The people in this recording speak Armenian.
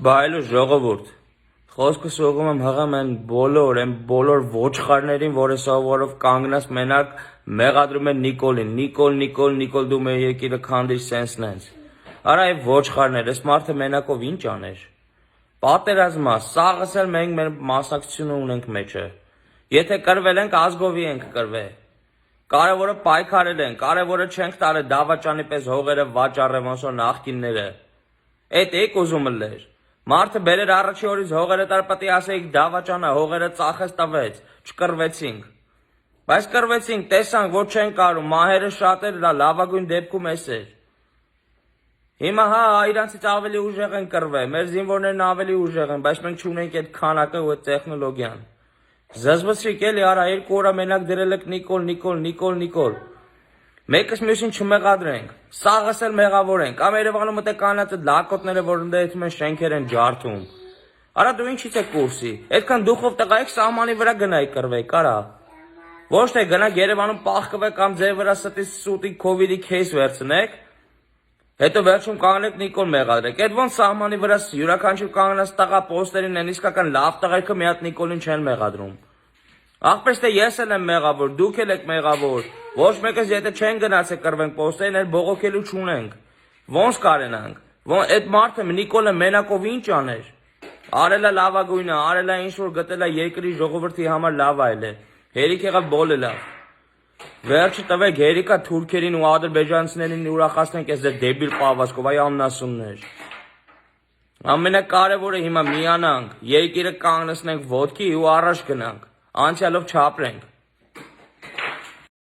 Բայլու ժողովուրդ, խոսքս ուղղում եմ հղում են բոլոր ոչխարներին, որ սովորով կանգնած մենակ մեղադրում են Նիկոլին, Նիկոլ դու մեր երկիրը քանդիր սենսնենց։ Արա այ ոչխարներ, այս մարդը մենակով ինչ աներ։ Պատերազմա, սաղս էլ մենք մեր մասնակցությունը ունենք մեջը։ Եթե կրվել ենք, ազգովի ենք կրվել։ Կարևորը պայքարել են, կարևորը չենք տարել դավաճանի պես հողերը վաճառել ոնց որ նախկինները։ Էդ եք ուզում լեր։ Մարդը բերեր առաջի օրից հողերը տար պետք է ասեիք դավաճանա, հողերը ծախես տվեց, չկրվեցինք։ Բայց կրվեցինք, տեսանք, որ չեն կարում, մահերը շատ էր, լավագույն դեպքում էս էր։ Հիմա հա իրանցից ավելի ուժեղ են կրվել, մեր զինվորներն ավելի ուժեղ են, բայց մենք չունենք այդ քանակը ու այդ տեխնոլոգիան։ Զզվցրիք էլի արա 2 օր մենակ դրել եք Նիկոլ։ Մեկս մյուսին չմեղադրենք, սաղս էլ մեղավոր ենք, կամ Երևանում մտե կանած այդ լակոտները, որ ընդդեմ են շենքեր են ջարդում։ Արա դու ինչից է կուրսի, այդքան դուխով տղա եք սահմանի վրա գնայիք կրվեիք, արա։ Ոչ թե գնաք Երևանում պահկվեք կամ ձեր վրա ստի սուտի քովիդի քեյս վերցնեք, հետո վերջում կանգնեք Նիկոլ մեղադրեք։ Այդ ոնց սահմանի վրա յուրաքանչյուր կանգնած տղա պոստերին են իսկական լավ տղերքը մի հատ Նիկոլին չեն մեղադրում։ Ախպես թե ես էլ եմ մեղավոր, դուք էլ եք մեղավոր, ոչ մեկս եթե չեն գնացեք կրվենք պոստերին, էլ բողոքելու չունենք, ոնց կարենանք, այդ մարդը Նիկոլը մենակով ինչ աներ, արելա լավագույնը, արելա ինչ-որ գտելա երկրի ժողովրդի համար լավ այլ է, հերիք եղավ բոլելա, վերջը տվեք հերիկա թուրքերին ու ադրբեջանցիներին ուրախացնենք ես դեր դեբիլ պավասկով, այ աննասուններ, ամենակարևորը հիմա միանանք, երկիրը կանգնեցնենք ոտքի ու առաջ գնանք, անցյալով չապրենք։